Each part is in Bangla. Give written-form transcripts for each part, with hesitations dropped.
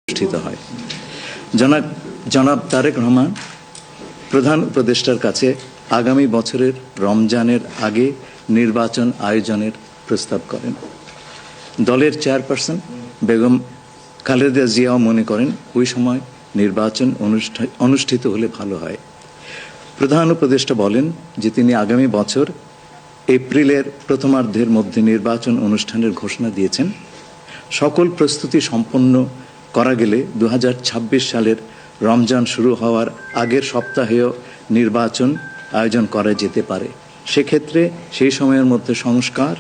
অনুষ্ঠিত হয়। জনাব তারেক রহমান প্রধান উপদেষ্টার কাছে আগামী বছরের রমজানের আগে নির্বাচন আয়োজনের প্রস্তাব করেন। দলের চেয়ারপারসন বেগম খালেদা জিয়াও মনে করেন ওই সময় নির্বাচন অনুষ্ঠিত হলে ভালো হয়। প্রধান উপদেষ্টা বলেন যে তিনি আগামী বছর এপ্রিলের প্রথমার্ধের মধ্যে নির্বাচন অনুষ্ঠানের ঘোষণা দিয়েছেন। সকল প্রস্তুতি সম্পন্ন করা গেলে 2026 সালের রমজান শুরু হওয়ার আগের সপ্তাহেও নির্বাচন আয়োজন করা যেতে পারে। সেক্ষেত্রে সেই সময়ের মধ্যে সংস্কার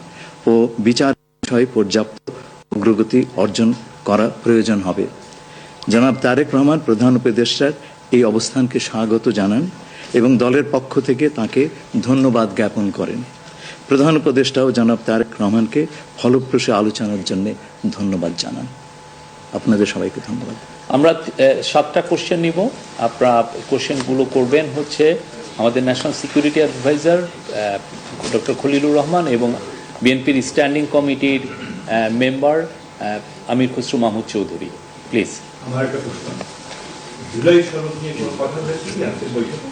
ও বিচার বিষয়ে পর্যাপ্ত অগ্রগতি অর্জন করা প্রয়োজন হবে। জনাব তারেক রহমান প্রধান উপদেষ্টার এই অবস্থানকে স্বাগত জানান এবং দলের পক্ষ থেকে তাকে ধন্যবাদ জ্ঞাপন করেন। প্রধান উপদেষ্টাও জনাব তারেক রহমানকে ফলপ্রসূ আলোচনার জন্য ধন্যবাদ জানান। আপনাদের সবাইকে ধন্যবাদ। আমরা 7টা কোশ্চেন নিব। আপনারা কোশ্চেনগুলো করবেন হচ্ছে আমাদের national security adviser doctor Khalilur Rahman এবং বিএনপির স্ট্যান্ডিং কমিটির মেম্বার আমির খসরু মাহমুদ চৌধুরী। প্লিজ। আমার একটা প্রশ্ন, জুলাই সনদ নিয়ে কোনো কথা হয়েছে কি আজকের বৈঠকে?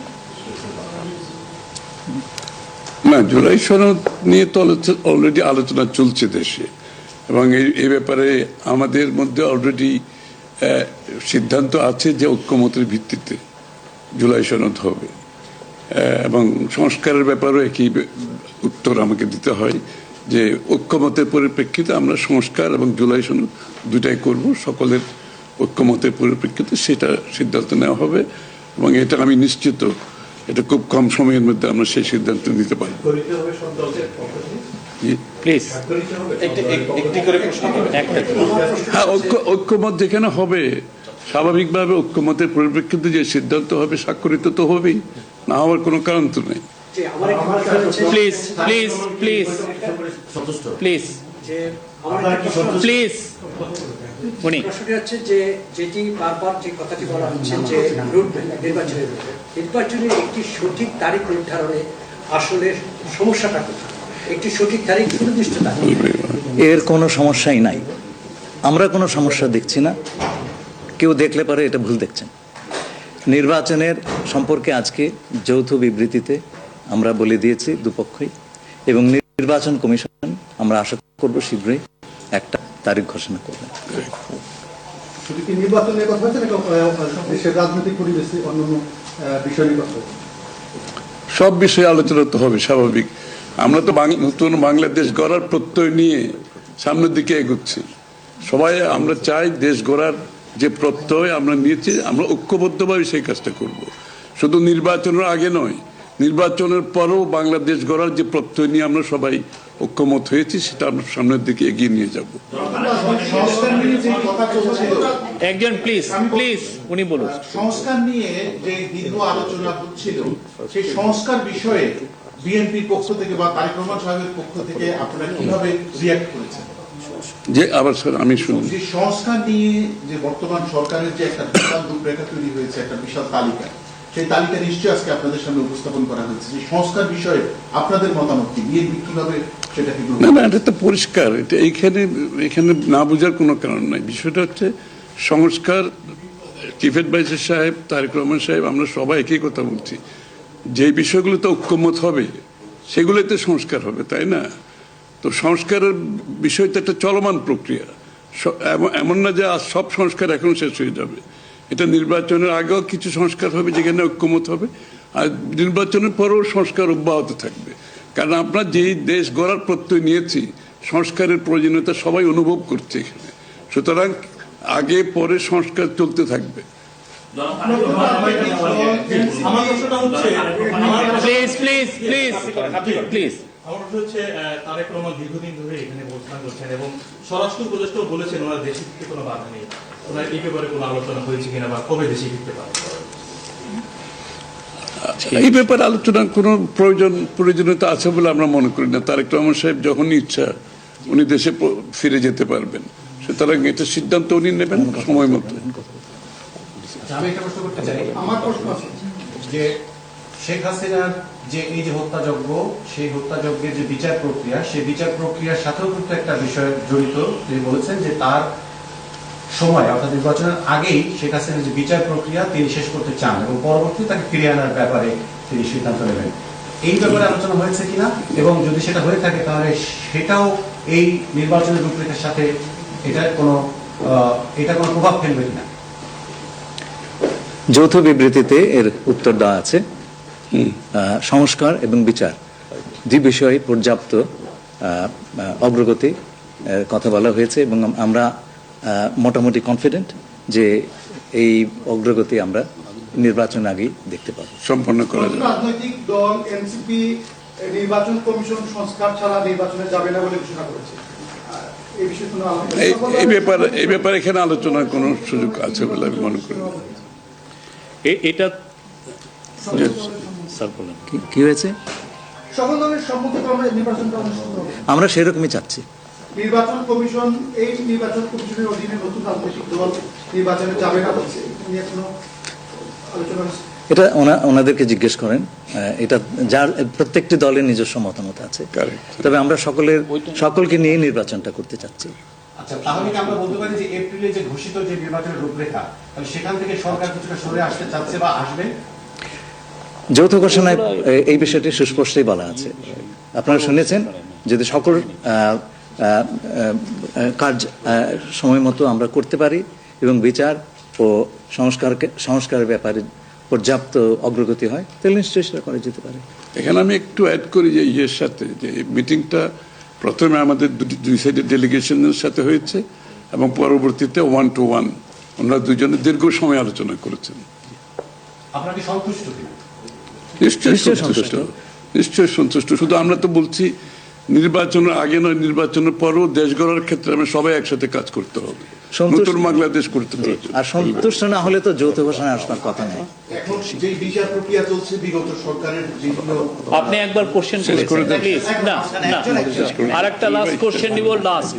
না, জুলাই সনদ নিয়ে তো অলরেডি আলোচনা চলছে দেশে, এবং এই ব্যাপারে আমাদের মধ্যে অলরেডি সিদ্ধান্ত আছে যে ঐক্যমতের ভিত্তিতে জুলাই সনদ হবে, এবং সংস্কারের ব্যাপারেও একই উত্তর আমাকে দিতে হয় যে ঐক্যমতের পরিপ্রেক্ষিতে আমরা সংস্কার এবং জুলাই সনদ দুটাই করব। সকলের ঐক্যমতের পরিপ্রেক্ষিতে সেটা সিদ্ধান্ত নেওয়া হবে, এবং এটা আমি নিশ্চিত এটা খুব কম সময়ের মধ্যে আমরা সেই সিদ্ধান্ত নিতে পারবো। হ্যাঁ, ঐক্যমত যেখানে হবে স্বাভাবিকভাবে ঐক্যমতের পরিপ্রেক্ষিতে যে সিদ্ধান্ত হবে স্বাক্ষরিত তো হবেই, না হওয়ার কোনো কারণ তো নেই। Please please please please please. উনি হচ্ছে যে যেটি বারবার যে কথাটি বলা হচ্ছে যে নির্বাচনের একটি সঠিক তারিখ নির্ধারণে আসলে সমস্যাটা কোথায়? একটি সঠিক তারিখ সুনির্দিষ্ট তারিখ, এর কোনো সমস্যাই নাই। আমরা কোনো সমস্যা দেখছি না। কেউ দেখলে পারে এটা ভুল দেখছেন। নির্বাচনের সম্পর্কে আজকে যৌথ বিবৃতিতে আমরা বলে দিয়েছি দুপক্ষই, এবং নির্বাচন কমিশন আমরা আশা করব শীঘ্রই একটা তারিখ ঘোষণা করবেন। শুধু কি নির্বাচনের কথা হচ্ছে না, দেশের রাজনৈতিক পরিবেশে অন্যান্য বিষয় নিয়ে কথা হচ্ছে? সব বিষয়ে আলোচনা তো হবে, স্বাভাবিক। আমরা তো নতুন বাংলাদেশ গড়ার প্রত্যয় নিয়ে সামনের দিকে এগোচ্ছি। সবাই আমরা চাই দেশ গড়ার যে প্রত্যয় আমরা নিয়েছি, আমরা ঐক্যবদ্ধভাবে সেই কাজটা করব। শুধু নির্বাচনের আগে নয়, নির্বাচনের পরেও বাংলাদেশ গড়ার যে প্রত্যয় নিয়ে আমরা সবাই ঐক্যমত হয়েছি, সেটা আমরা সামনের দিকে এগিয়ে নিয়ে যাব। একজন প্লিজ প্লিজ উনি বলুন। সংস্কার নিয়ে যে দীর্ঘ আলোচনা হচ্ছিল, সেই সংস্কার বিষয়ে বিএনপির পক্ষ থেকে বা তারেক রহমান সাহেবের পক্ষ থেকে আপনারা কিভাবে রিঅ্যাক্ট করেছেন? যে আবার স্যার আমি শুনি, যে সংস্কার নিয়ে যে বর্তমান সরকারের যে একটা বিশাল রূপরেখা তৈরি হয়েছে, একটা বিশাল তালিকা, সেই তালিকা নিশ্চয়ই আজকে আপনাদের সামনে উপস্থাপন করা হয়েছে। যে সংস্কার বিষয়ে আপনাদের মতামত কি? বিএনপি কিভাবে সেটাকে গ্রহণ? না, এটা তো পরিষ্কার। এটা এখানে না বোঝার কোনো কারণ নাই। বিষয়টা হচ্ছে সংস্কার। চিফ অ্যাডভাইজার সাহেব, তারেক রহমান সাহেব, আমরা সবাই একই কথা বলছি। যে বিষয়গুলোতে ঐক্যমত হবে সেগুলোতে সংস্কার হবে, তাই না? তো সংস্কারের বিষয়টা একটা চলমান প্রক্রিয়া। এমন না যে আজ সব সংস্কার এখন শেষ হয়ে যাবে। এটা নির্বাচনের আগেও কিছু সংস্কার হবে যেখানে ঐক্যমত হবে, আর নির্বাচনের পরেও সংস্কার অব্যাহত থাকবে। কারণ আমরা যেই দেশ গড়ার প্রত্যয় নিয়েছি, সংস্কারের প্রয়োজনীয়তা সবাই অনুভব করছে এখানে। সুতরাং আগে পরে সংস্কার চলতে থাকবে। Please please please please. আমার হচ্ছে তারেক রহমান দীর্ঘদিন ধরে এখানে অবস্থান করছেন এবং স্বরাষ্ট্র উপদেষ্টাও বলেছেন ওনার দেশে ফিরতে কোনো বাধা নেই। ওনার এই ব্যাপারে কোনো আলোচনা হয়েছে কিনা বা কবে দেশে ফিরতে পারে? এই ব্যাপারে আলোচনার কোনো প্রয়োজনীয়তা আছে বলে আমরা মনে করি না। তারেক রহমান সাহেব যখনই ইচ্ছা উনি দেশে ফিরে যেতে পারবেন। সুতরাং এটা সিদ্ধান্ত উনি নেবেন সময় মতো। আমি একটা প্রশ্ন করতে চাই। আমার প্রশ্ন আছে যে শেখ হাসিনার যে এই যে হত্যাযজ্ঞ, সেই হত্যাযজ্ঞের যে বিচার প্রক্রিয়া, সেই বিচার প্রক্রিয়ার সাথেও কিন্তু একটা বিষয় জড়িত। তিনি বলেছেন যে তার সময় অর্থাৎ নির্বাচনের আগেই শেখ হাসিনার যে বিচার প্রক্রিয়া তিনি শেষ করতে চান এবং পরবর্তীতে তাকে ফিরিয়ে আনার ব্যাপারে তিনি সিদ্ধান্ত নেবেন। এই ব্যাপারে আলোচনা হয়েছে কিনা, এবং যদি সেটা হয়ে থাকে তাহলে সেটাও এই নির্বাচনের রূপরেখার সাথে এটা কোনো প্রভাব ফেলবে কিনা? যৌথ বিবৃতিতে এর উত্তর দেওয়া আছে। সংস্কার এবং বিচার দুই বিষয়ে পর্যাপ্ত অগ্রগতি কথা বলা হয়েছে এবং আমরা মোটামুটি কনফিডেন্ট যে এই অগ্রগতি আমরা নির্বাচন আগেই দেখতে পাবো। সম্পন্ন করা কোনো যাবে। রাজনৈতিক দল এনসিপি নির্বাচন কমিশন সংস্কার ছাড়া নির্বাচনে যাবে না বলে ঘোষণা করেছে। এই বিষয়ে কোনো এই ব্যাপারে এখানে আলোচনার কোনো সুযোগ আছে বলে আমি মনে করি না। এটা স্যার বলেন। কি হয়েছে? সকল দলের সম্মতিক্রমে নির্বাচনটা অনুষ্ঠিত হবে। আমরা সেরকমই চাচ্ছি। নির্বাচন কমিশন এই নির্বাচন কমিশনের অধীনে নতুন রাজনৈতিক দল নির্বাচনে যাবে না বলছে, নিয়ে কোনো আলোচনা হয়েছে? এটা ওনাদেরকে জিজ্ঞেস করেন। এটা যার প্রত্যেকটি দলের নিজস্ব মতামত আছে, Correct. তবে আমরা সকলকে নিয়ে নির্বাচনটা করতে চাচ্ছি। আচ্ছা, তাহলে কি আমরা বলতে পারি যে এপ্রিলে যে ঘোষিত যে নির্বাচনের রূপরেখা, তাহলে সেখান থেকে সরকার কিছুটা সরে আসতে চাচ্ছে বা আসবে? যৌথ ঘোষণায় এই বিষয়টি সুস্পষ্টই বলা আছে। আপনারা শুনেছেন, যদি সকল কাজ সময় মতো আমরা করতে পারি এবং বিচার ও সংস্কারের ব্যাপারে পর্যাপ্ত অগ্রগতি হয়, তাহলে নিশ্চয়ই সেটা করা যেতে পারে। এখানে আমি একটু অ্যাড করি যে ইয়ের সাথে যে মিটিংটা প্রথমে আমাদের দুই সাইডের ডেলিগেশনের সাথে হয়েছে এবং পরবর্তীতে 1-to-1 ওনারা দুজনে দীর্ঘ সময় আলোচনা করেছেন। আপনারা কি সন্তুষ্ট কিনা? নিশ্চয়ই নিশ্চয়ই সন্তুষ্ট, নিশ্চয়ই সন্তুষ্ট। শুধু আমরা তো বলছি নির্বাচনের আগে নয়, নির্বাচনের পরও দেশ গড়ার ক্ষেত্রে আমরা সবাই একসাথে কাজ করতে হবে, নতুন বাংলাদেশ করতে হবে। আর সন্তুষ্ট না হলে তো যৌথ ঘোষণায় আসবার কথা নেই। এখন যে বিচার প্রক্রিয়া চলছে বিগত সরকারের যেগুলো আপনি একবার কোশ্চেন শেষ করে দেন। প্লিজ। না, আরেকটা লাস্ট কোশ্চেন নিব, লাস্ট